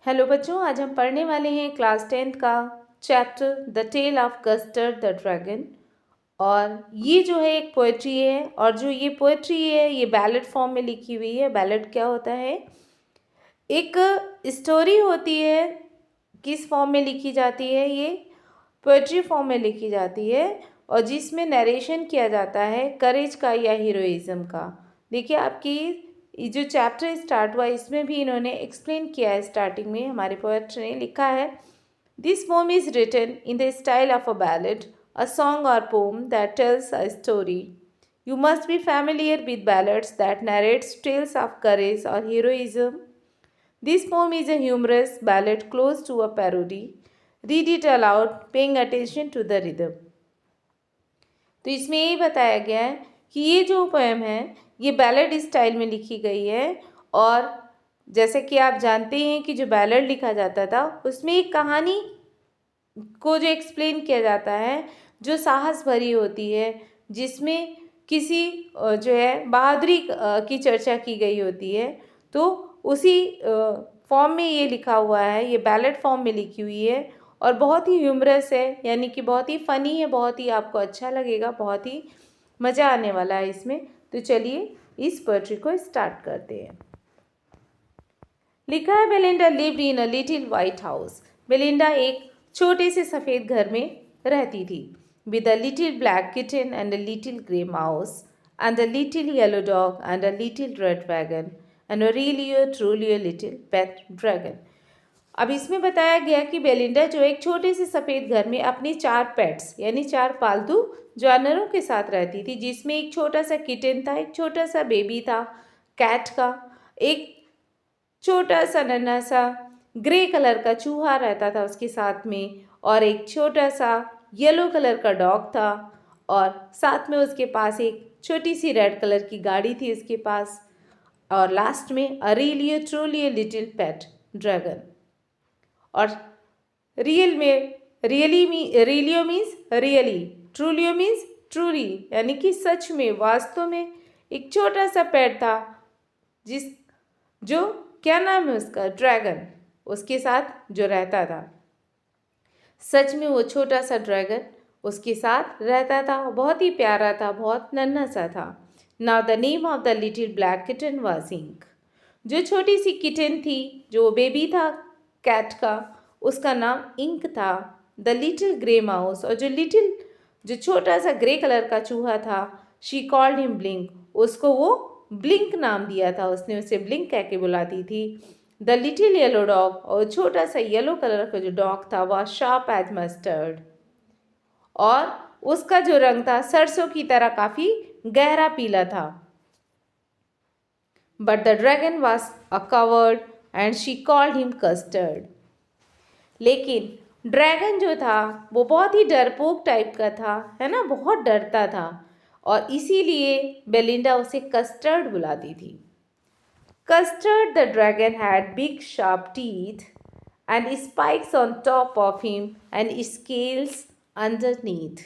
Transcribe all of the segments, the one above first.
Hello बच्चों, आज हम पढ़ने वाले हैं क्लास 10th का chapter the tale of Custard the dragon. और ये जो है एक पोएट्री है, और जो ये पोएट्री है ये बैलेड फॉर्म में लिखी हुई है। बैलेड क्या होता है? एक स्टोरी होती है। किस फॉर्म में लिखी जाती है? ये पोएट्री फॉर्म में लिखी जाती है, और जिसमें नरेशन किया जाता है करेज का या हीरोइज्म का। देखिए, आपकी ये जो चैप्टर स्टार्ट हुआ इसमें भी इन्होंने एक्सप्लेन किया है। स्टार्टिंग में हमारे पोएट ने लिखा है, this poem is written in the style of a ballad, a song or poem that tells a story. You must be familiar with ballads that narrates tales of courage और heroism. This poem is a humorous ballad close to a parody. Read it aloud, paying attention to the rhythm. तो इसमें यही बताया गया है कि ये जो पोएम है ये बैलेड स्टाइल में लिखी गई है। और जैसे कि आप जानते हैं कि जो बैलेड लिखा जाता था उसमें एक कहानी को जो एक्सप्लेन किया जाता है जो साहस भरी होती है, जिसमें किसी जो है बहादुरी की चर्चा की गई होती है। तो उसी फॉर्म में ये लिखा हुआ है, ये बैलेड फॉर्म में लिखी हुई है, और बहुत ही ह्यूमरस है, यानी कि बहुत ही फ़नी है, बहुत ही आपको अच्छा लगेगा, बहुत ही मज़ा आने वाला है इसमें। तो चलिए इस पोएट्री को स्टार्ट करते हैं। लिखा है, Belinda lived in a little white house. Belinda एक छोटे से सफ़ेद घर में रहती थी, with a little black kitten and a little grey mouse and a little yellow dog and a little red dragon and a really truly little pet dragon. अब इसमें बताया गया कि बेलिंडा जो एक छोटे से सफ़ेद घर में अपनी 4 पेट्स यानी 4 पालतू जानवरों के साथ रहती थी, जिसमें एक छोटा सा किटन था, एक छोटा सा बेबी था कैट का, एक छोटा सा नन्हा सा ग्रे कलर का चूहा रहता था उसके साथ में, और एक छोटा सा येलो कलर का डॉग था, और साथ में उसके पास एक छोटी सी रेड कलर की गाड़ी थी उसके पास, और लास्ट में a really truly little pet dragon. और रियल में रियलियो मीन्स रियली, ट्रूलियो मीन्स ट्रूली, यानी कि सच में, वास्तव में एक छोटा सा पेट था, जिस जो क्या नाम है उसका, ड्रैगन, उसके साथ जो रहता था। सच में वो छोटा सा ड्रैगन उसके साथ रहता था, बहुत ही प्यारा था, बहुत नन्हा सा था। Now the name of the little black kitten was Ink. जो छोटी सी किटन थी, जो बेबी था कैट का, उसका नाम इंक था। द लिटिल ग्रे माउस, और जो छोटा सा ग्रे कलर का चूहा था, शी कॉल्ड हिम ब्लिंक, उसको वो ब्लिंक नाम दिया था, उसने उसे ब्लिंक कह के बुलाती थी। द लिटिल येलो डॉग, और छोटा सा येलो कलर का जो डॉग था वह शार्प एज मस्टर्ड, और उसका जो रंग था सरसों की तरह काफ़ी गहरा पीला था। But the dragon was a covered and she called him custard. लेकिन ड्रैगन जो था वो बहुत ही डरपोक टाइप का था, है ना, बहुत डरता था, और इसीलिए बेलिंडा उसे कस्टर्ड बुलाती थी। Custard the dragon had big sharp teeth and spikes on top of him and scales underneath.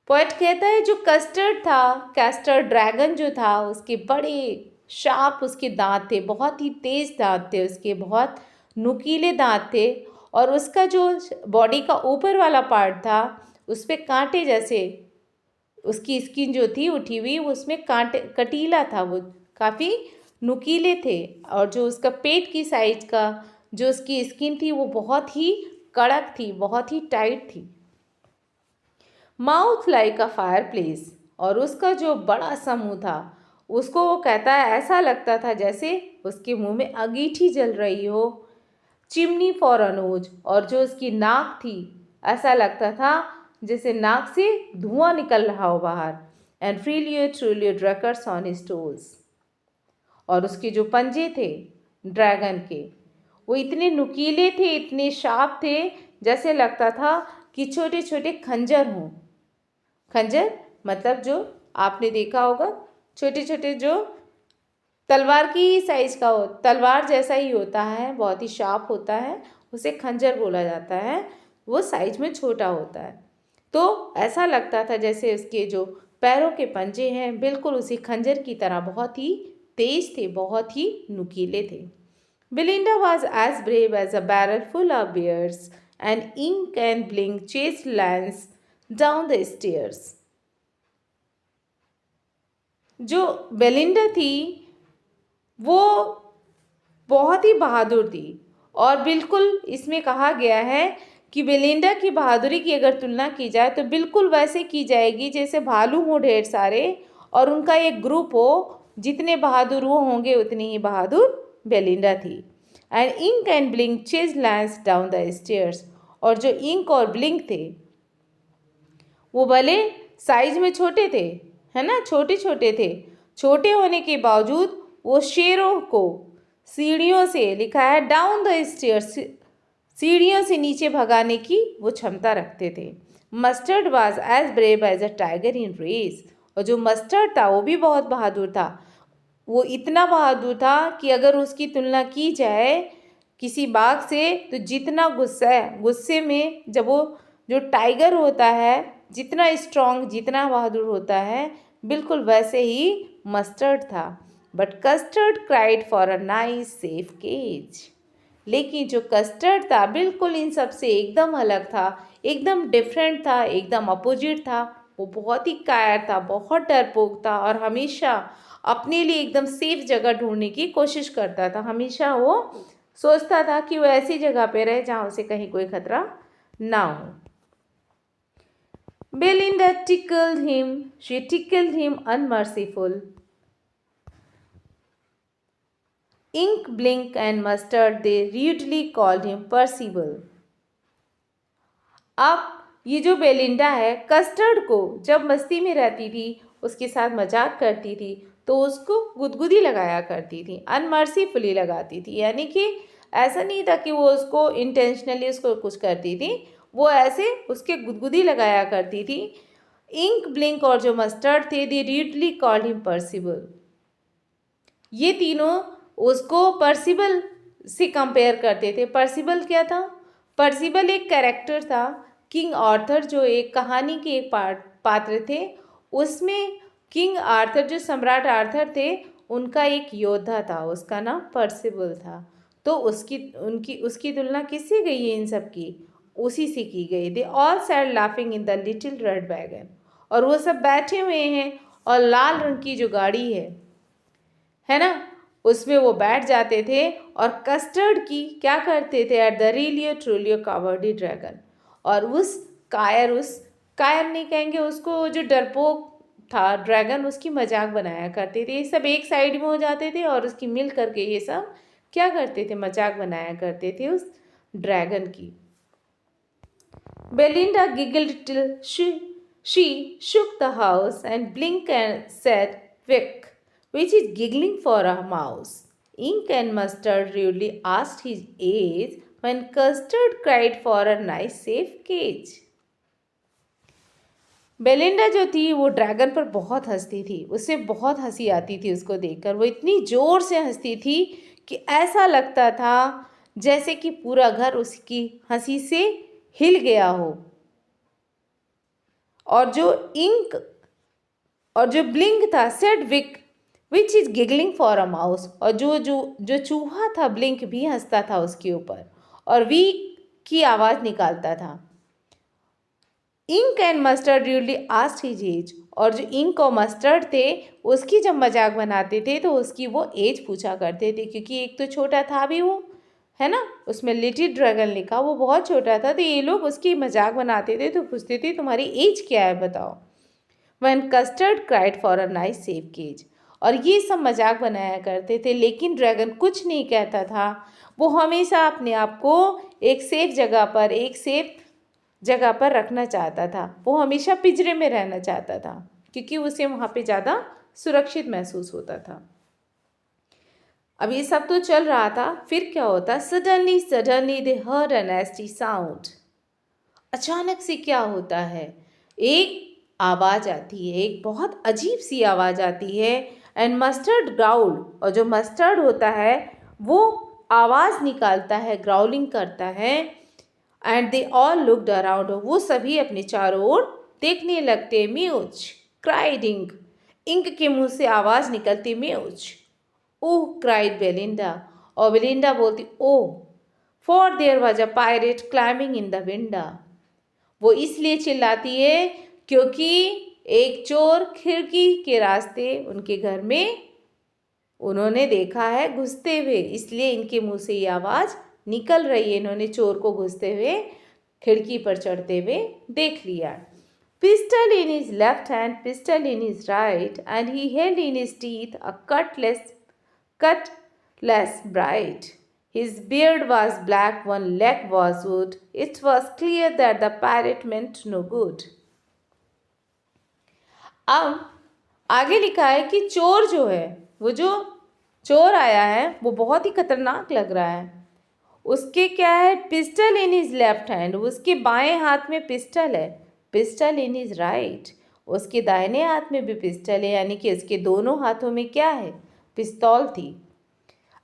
Poet कहता है जो कस्टर्ड था, कैस्टर्ड ड्रैगन जो था, उसके बड़े शार्प उसके दांत थे, बहुत ही तेज दांत थे उसके, बहुत नुकीले दांत थे, और उसका जो बॉडी का ऊपर वाला पार्ट था उस पर कांटे जैसे, उसकी स्किन जो थी उठी हुई, उसमें कांटे, कटीला था, वो काफ़ी नुकीले थे, और जो उसका पेट की साइज का जो उसकी स्किन थी वो बहुत ही कड़क थी, बहुत ही टाइट थी। Mouth like a fire place, और उसका जो बड़ा सा मुँह था उसको वो कहता है ऐसा लगता था जैसे उसके मुंह में अंगीठी जल रही हो। चिमनी फॉर अ नोज, और जो उसकी नाक थी ऐसा लगता था जैसे नाक से धुआं निकल रहा हो बाहर। एंड फ्रीलियर ट्रूलियर ड्रैकर्स ऑन हिज टोज, और उसके जो पंजे थे ड्रैगन के वो इतने नुकीले थे, इतने शार्प थे, जैसे लगता था कि छोटे छोटे खंजर हों। खंजर मतलब जो आपने देखा होगा, छोटे छोटे जो तलवार की ही साइज का हो, तलवार जैसा ही होता है, बहुत ही शार्प होता है, उसे खंजर बोला जाता है, वो साइज में छोटा होता है। तो ऐसा लगता था जैसे उसके जो पैरों के पंजे हैं बिल्कुल उसी खंजर की तरह बहुत ही तेज थे, बहुत ही नुकीले थे। Belinda was as brave as a barrel full of bears, and Ink and Blink chased Lance down the stairs. जो बेलिंडा थी वो बहुत ही बहादुर थी, और बिल्कुल इसमें कहा गया है कि बेलिंडा की बहादुरी की अगर तुलना की जाए तो बिल्कुल वैसे की जाएगी जैसे भालू हो ढेर सारे और उनका एक ग्रुप हो। जितने बहादुर वो होंगे उतनी ही बहादुर बेलिंडा थी। And Ink and Blink chase lions down the stairs, और जो इंक और ब्लिंक थे वो भले साइज में छोटे थे, है ना, छोटे छोटे थे, छोटे होने के बावजूद वो शेरों को सीढ़ियों से, लिखा है डाउन द स्टेयर्स, सीढ़ियों से नीचे भगाने की वो क्षमता रखते थे। Mustard was as brave as a tiger in rage, और जो मस्टर्ड था वो भी बहुत बहादुर था। वो इतना बहादुर था कि अगर उसकी तुलना की जाए किसी बाघ से तो जितना गुस्सा है, गुस्से में जब वो, जो टाइगर होता है जितना स्ट्रांग, जितना बहादुर होता है, बिल्कुल वैसे ही मस्टर्ड था। But Custard cried for a nice safe cage, लेकिन जो कस्टर्ड था बिल्कुल इन सब से एकदम अलग था, एकदम डिफरेंट था, एकदम अपोजिट था। वो बहुत ही कायर था, बहुत डरपोक था, और हमेशा अपने लिए एकदम सेफ जगह ढूंढने की कोशिश करता था। हमेशा वो सोचता था कि वो ऐसी जगह पे रहे जहाँ उसे कहीं कोई खतरा ना हो। Belinda tickled him, she tickled him unmerciful. Ink, Blink and Mustard, they rudely called him Percival. अब ये जो बेलिंडा है, कस्टर्ड को जब मस्ती में रहती थी, उसके साथ मजाक करती थी, तो उसको गुदगुदी लगाया करती थी, अनमर्सीफुली लगाती थी। यानी कि ऐसा नहीं था कि वो उसको इंटेंशनली उसको कुछ करती थी, वो ऐसे उसके गुदगुदी लगाया करती थी। इंक, ब्लिंक और जो मस्टर्ड थे, दे रीडली कॉल्ड हिम पर्सिबल। ये तीनों उसको पर्सिबल से कंपेयर करते थे। पर्सिबल क्या था? पर्सिबल एक कैरेक्टर था, किंग आर्थर जो एक कहानी के एक पात्र थे। उसमें किंग आर्थर, जो सम्राट आर्थर थे, उनका एक योद्धा था, उसका नाम पर्सिबल था। तो उसकी तुलना किससे गई है इन सब की? उसी से की गई। They all sad laughing in the little red wagon, और वो सब बैठे हुए हैं और लाल रंग की जो गाड़ी है ना, उसमें वो बैठ जाते थे और कस्टर्ड की क्या करते थे? एट द रिलियो ट्रूलियो कावर्डी ड्रैगन, और उस कायर नहीं कहेंगे उसको, जो डरपोक था ड्रैगन, उसकी मजाक बनाया करते थे। ये सब एक साइड में हो जाते थे और उसकी मिल करके ये सब क्या करते थे? मजाक बनाया करते थे उस ड्रैगन की। Belinda giggled till she shook the house and blinked and said, "Vic, which is giggling for a mouse." Ink and Mustard rudely asked his age when Custard cried for a nice safe cage. Belinda जो थी वो dragon पर बहुत हंसती थी, उसे बहुत हंसी आती थी उसको देखकर। वो इतनी ज़ोर से हंसती थी कि ऐसा लगता था जैसे कि पूरा घर उसकी हंसी से हिल गया हो। और जो इंक और जो ब्लिंक था, said week which is giggling for a mouse, और जो चूहा था ब्लिंक भी हंसता था उसके ऊपर और वी की आवाज़ निकालता था। Ink and Mustard duly asked his age, और जो इंक और मस्टर्ड थे उसकी जब मजाक बनाते थे तो उसकी वो एज पूछा करते थे, क्योंकि एक तो छोटा था भी वो, है ना, उसमें लिटिल ड्रैगन लिखा, वो बहुत छोटा था, तो ये लोग उसकी मजाक बनाते थे तो पूछते थे तुम्हारी एज क्या है बताओ। When Custard cried for a nice safe cage, और ये सब मजाक बनाया करते थे, लेकिन ड्रैगन कुछ नहीं कहता था। वो हमेशा अपने आप को एक सेफ जगह पर रखना चाहता था। वो हमेशा पिंजरे में रहना चाहता था क्योंकि उसे वहाँ पे ज़्यादा सुरक्षित महसूस होता था। अब ये सब तो चल रहा था, फिर क्या होता? Suddenly they heard a नेस्टी sound. अचानक से क्या होता है? एक आवाज़ आती है, एक बहुत अजीब सी आवाज़ आती है। एंड मस्टर्ड ग्राउल, और जो मस्टर्ड होता है वो आवाज़ निकालता है, ग्राउलिंग करता है। And they all looked around, वो सभी अपने चारों ओर देखने लगते। म्यूच क्राइड इंक, इंक के मुंह से आवाज़ निकलती म्यूच। ओह क्राइड बेलिंडा, और बेलिंडा बोलती, oh, for there was a pirate climbing in the window. वो इसलिए चिल्लाती है क्योंकि एक चोर खिड़की के रास्ते उनके घर में उन्होंने देखा है घुसते हुए, इसलिए इनके मुंह से ये आवाज़ निकल रही है। इन्होंने चोर को घुसते हुए खिड़की पर चढ़ते हुए देख लिया। Pistol in his left hand, pistol in his right, and he held in his teeth a cutlass bright. His beard was black, one leg was wood. It was clear that the pirate meant no good. अब आगे लिखा है कि चोर जो है, वो जो चोर आया है वो बहुत ही खतरनाक लग रहा है। उसके क्या है, pistol in his left hand, उसके बाएं हाथ में पिस्टल है। पिस्टल इन हिज राइट, उसके दाहिने हाथ में भी पिस्टल है, यानी कि उसके दोनों हाथों में क्या है, पिस्तौल थी।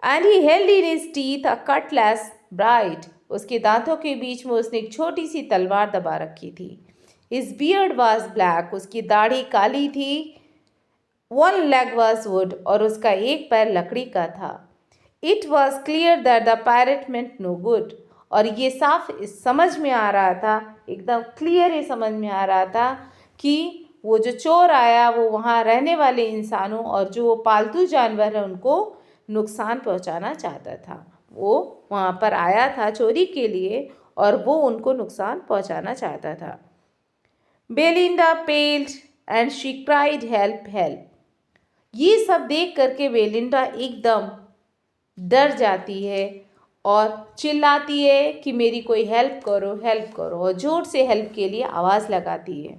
And he held in his teeth a Cutlass bright, उसके दांतों के बीच में उसने एक छोटी सी तलवार दबा रखी थी। हिज बियर्ड वॉज ब्लैक, उसकी दाढ़ी काली थी। वन लेग वॉज वुड, और उसका एक पैर लकड़ी का था। It was clear that the pirate meant no good, और ये साफ समझ में आ रहा था, एकदम क्लियर ये समझ में आ रहा था कि वो जो चोर आया वो वहाँ रहने वाले इंसानों और जो पालतू जानवर हैं उनको नुकसान पहुँचाना चाहता था। वो वहाँ पर आया था चोरी के लिए और वो उनको नुकसान पहुँचाना चाहता था। Belinda पेल्ड and she cried help help. ये सब देख करके बेलिंडा एकदम डर जाती है और चिल्लाती है कि मेरी कोई हेल्प करो, हेल्प करो, और जोर से हेल्प के लिए आवाज़ लगाती है।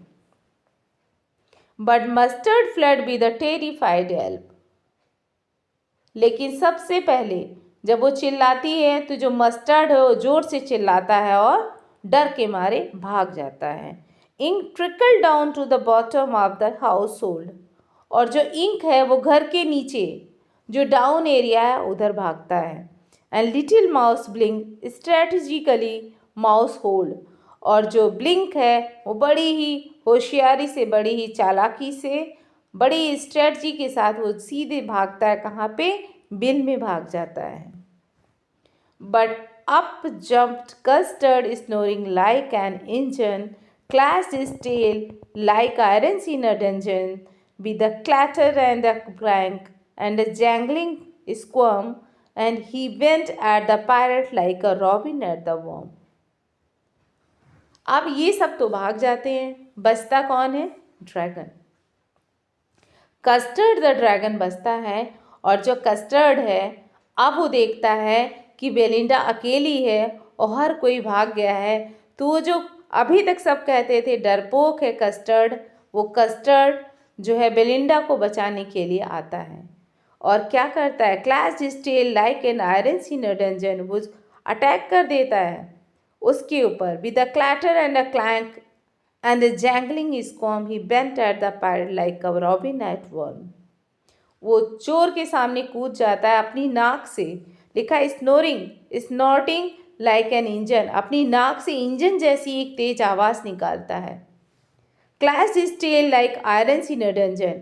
But mustard flood be the terrified help, लेकिन सबसे पहले जब वो चिल्लाती है तो जो मस्टर्ड है वो जोर से चिल्लाता है और डर के मारे भाग जाता है। Ink trickle down to the bottom of the household, और जो इंक है वो घर के नीचे जो डाउन एरिया है उधर भागता है। And little mouse blink strategically mouse hold, और जो ब्लिंक है वो बड़ी ही होशियारी से, बड़ी ही चालाकी से, बड़ी स्ट्रेटजी के साथ वो सीधे भागता है, कहाँ पे, बिल में भाग जाता है। But up jumped custard snoring like an engine, clashed his tail like irons in a dungeon, with a clatter and a clank and a jangling squirm, and he went at the pirate like a robin at the worm. अब ये सब तो भाग जाते हैं, बचता कौन है, ड्रैगन। कस्टर्ड द ड्रैगन बचता है, और जो कस्टर्ड है अब वो देखता है कि बेलिंडा अकेली है और हर कोई भाग गया है, तो वो जो अभी तक सब कहते थे डरपोक है कस्टर्ड, वो कस्टर्ड जो है बेलिंडा को बचाने के लिए आता है और क्या करता है, clash his tail like an iron in a dungeon, वो अटैक कर देता है उसके ऊपर। With a clatter and a clank and the jangling squirm he bent at the pirate like a robin at worm. वो चोर के सामने कूद जाता है अपनी नाक से, लिखा है snoring snorting like an engine, अपनी नाक से इंजन जैसी एक तेज आवाज़ निकालता है। Clash his tail like iron in a dungeon,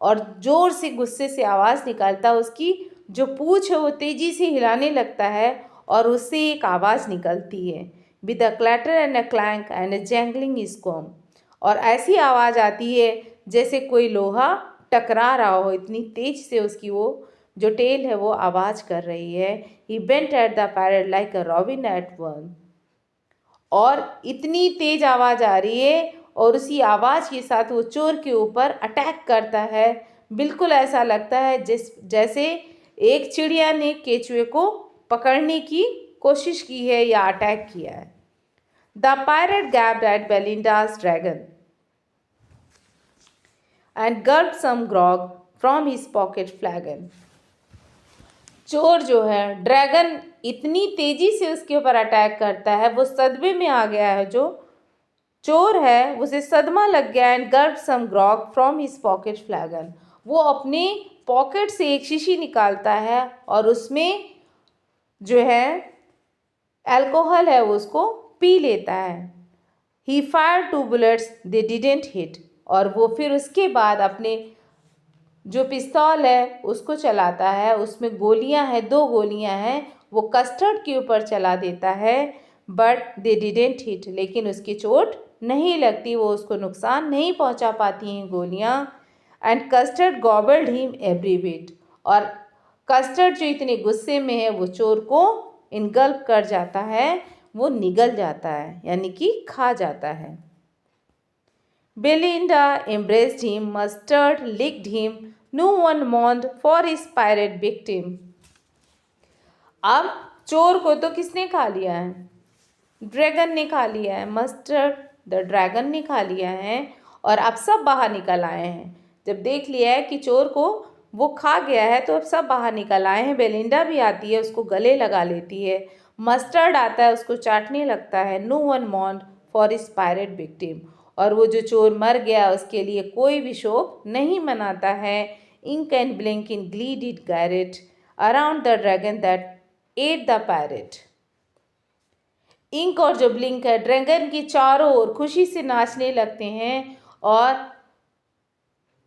और जोर से गुस्से से आवाज़ निकालता है, उसकी जो पूँछ है वो तेज़ी से हिलाने लगता है और उससे एक आवाज़ निकलती है, with a clatter and a clank and a jangling squirm, और ऐसी आवाज़ आती है जैसे कोई लोहा टकरा रहा हो, इतनी तेज से उसकी वो जो टेल है वो आवाज़ कर रही है। He bent at the pirate like a robin at वर्म, और इतनी तेज आवाज़ आ रही है और उसी आवाज़ के साथ वो चोर के ऊपर अटैक करता है। बिल्कुल ऐसा लगता है जैसे एक चिड़िया ने केचुए को पकड़ने की कोशिश की है या अटैक किया है। The pirate gaped at Belinda's dragon and gulped some grog from his pocket flagon. चोर जो है ड्रैगन इतनी तेजी से उसके ऊपर अटैक करता है, वो सदमे में आ गया है, जो चोर है उसे सदमा लग गया। And gulped some grog from his pocket flagon, वो अपने पॉकेट से एक शीशी निकालता है और उसमें जो है अल्कोहल है वो उसको पी लेता है। He fired 2 bullets, they didn't hit, और वो फिर उसके बाद अपने जो पिस्तौल है उसको चलाता है, उसमें गोलियां हैं, 2 गोलियां हैं, वो कस्टर्ड के ऊपर चला देता है, बट दे डिडेंट हिट, लेकिन उसकी चोट नहीं लगती, वो उसको नुकसान नहीं पहुंचा पाती हैं गोलियां। And custard गॉबल्ड him every bit, और कस्टर्ड जो इतने गुस्से में है वो चोर को इनगल्प कर जाता है, वो निगल जाता है, यानी कि खा जाता है। Belinda embraced him, mustard licked him, no one mourned for his pirate victim. अब चोर को तो किसने खा लिया है? ड्रैगन ने खा लिया है, मस्टर्ड द ड्रैगन ने खा लिया है, और अब सब बाहर निकल आए हैं। जब देख लिया है कि चोर को वो खा गया है तो अब सब बाहर निकल आए हैं। बेलिंडा भी आती है, उसको गले लगा लेती है। मस्टर्ड आता है, उसको चाटने लगता है। No one mourned for his pirate victim, और वो जो चोर मर गया उसके लिए कोई भी शोक नहीं मनाता है। Ink and Blink in glee did gyrate around the dragon that ate the pirate. Ink और जो ब्लिंक है ड्रैगन की चारों ओर खुशी से नाचने लगते हैं और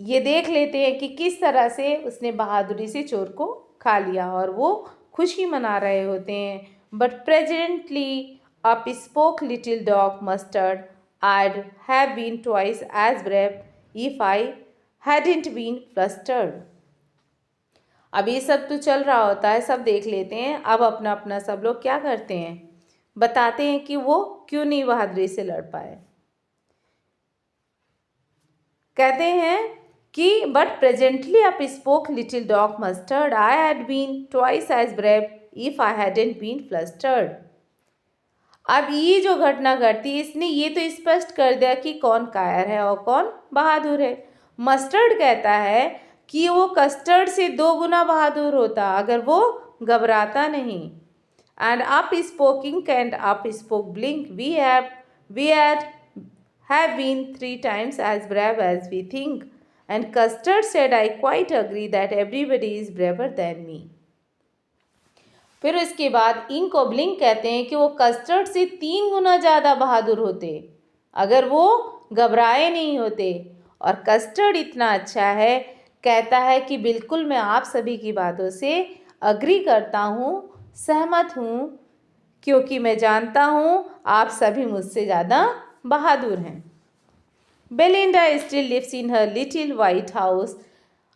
ये देख लेते हैं कि किस तरह से उसने बहादुरी से चोर को खा लिया, और वो खुशी मना रहे होते हैं। But presently up spoke little dog mustard, I'd have been twice as brave if I hadn't been flustered. अब ये सब तो चल रहा होता है, सब देख लेते हैं। अब अपना अपना सब लोग क्या करते हैं, बताते हैं कि वो क्यों नहीं बहादुरी से लड़ पाए। कहते हैं कि but presently up spoke little dog Mustard, I had been twice as brave if I hadn't been flustered. अब ये जो घटना घटती इसने ये तो स्पष्ट कर दिया कि कौन कायर है और कौन बहादुर है। मस्टर्ड कहता है कि वो कस्टर्ड से 2 गुना बहादुर होता अगर वो घबराता नहीं। And up spoking and up spoke Blink, we have been 3 times as brave as we think. And Custard said, I quite agree that everybody is braver than me. फिर उसके बाद इंक और ब्लिंक कहते हैं कि वो कस्टर्ड से 3 गुना ज़्यादा बहादुर होते अगर वो घबराए नहीं होते। और कस्टर्ड इतना अच्छा है, कहता है कि बिल्कुल मैं आप सभी की बातों से अग्री करता हूँ, सहमत हूँ, क्योंकि मैं जानता हूँ आप सभी मुझसे ज़्यादा बहादुर हैं। Belinda still lives in her little white house.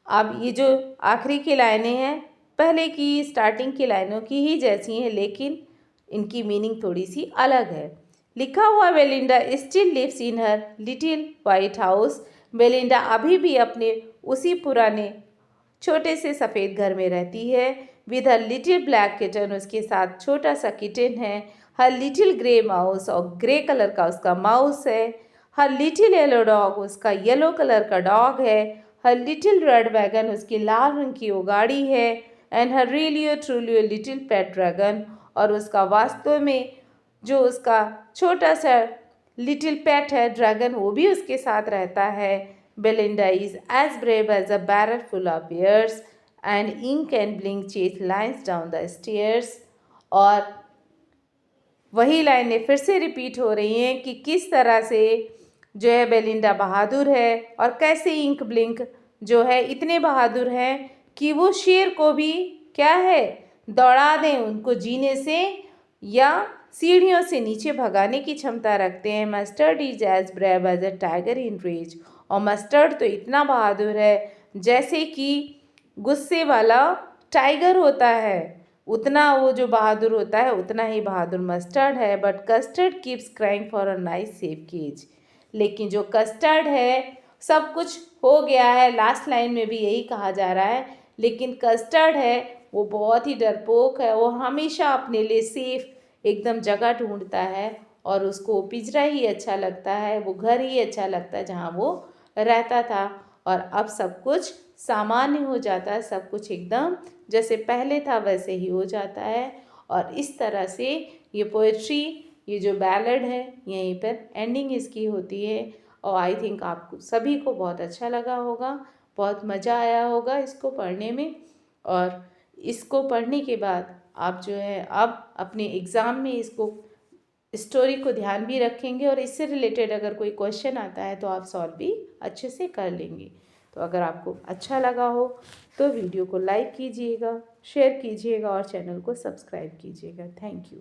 अब ये जो आखिरी की लाइनें हैं पहले की स्टार्टिंग की लाइनों की ही जैसी हैं, लेकिन इनकी मीनिंग थोड़ी सी अलग है। लिखा हुआ Belinda still lives in her little white house. Belinda अभी भी अपने उसी पुराने छोटे से सफ़ेद घर में रहती है। With her little black kitten, उसके साथ छोटा सा किटन है। हर लिटिल ग्रे माउस, और ग्रे कलर का उसका माउस है। हर लिटिल येलो डॉग, उसका येलो कलर का डॉग है। हर लिटिल रेड वैगन, उसकी लाल रंग की वो गाड़ी है। And her really truly little pet dragon, और उसका वास्तव में जो उसका छोटा सा लिटिल पेट है ड्रैगन, वो भी उसके साथ रहता है। Belinda is as brave as a barrel full of bears, and Ink and Blink chase lines down the stairs. और वही लाइनें फिर से रिपीट हो रही हैं कि किस तरह से जो है बेलिंडा बहादुर है, और कैसे इंक ब्लिंक जो है इतने बहादुर हैं कि वो शेर को भी क्या है दौड़ा दें, उनको जीने से या सीढ़ियों से नीचे भगाने की क्षमता रखते हैं। Mustard is as brave as a tiger in rage, और मस्टर्ड तो इतना बहादुर है जैसे कि गुस्से वाला टाइगर होता है, उतना वो जो बहादुर होता है उतना ही बहादुर मस्टर्ड है। But custard keeps crying for a nice safe cage, लेकिन जो कस्टर्ड है सब कुछ हो गया है, लास्ट लाइन में भी यही कहा जा रहा है, लेकिन कस्टर्ड है वो बहुत ही डरपोक है। वो हमेशा अपने लिए सेफ एकदम जगह ढूंढता है, और उसको पिंजरा ही अच्छा लगता है, वो घर ही अच्छा लगता है जहाँ वो रहता था। और अब सब कुछ सामान्य हो जाता है, सब कुछ एकदम जैसे पहले था वैसे ही हो जाता है। और इस तरह से ये पोएट्री, ये जो बैलेड है, यहीं पर एंडिंग इसकी होती है। और आई थिंक आपको सभी को बहुत अच्छा लगा होगा, बहुत मज़ा आया होगा इसको पढ़ने में। और इसको पढ़ने के बाद आप जो है अब अपने एग्ज़ाम में इसको स्टोरी को ध्यान भी रखेंगे, और इससे रिलेटेड अगर कोई क्वेश्चन आता है तो आप सॉल्व भी अच्छे से कर लेंगे। तो अगर आपको अच्छा लगा हो तो वीडियो को लाइक कीजिएगा, शेयर कीजिएगा और चैनल को सब्सक्राइब कीजिएगा। Thank you.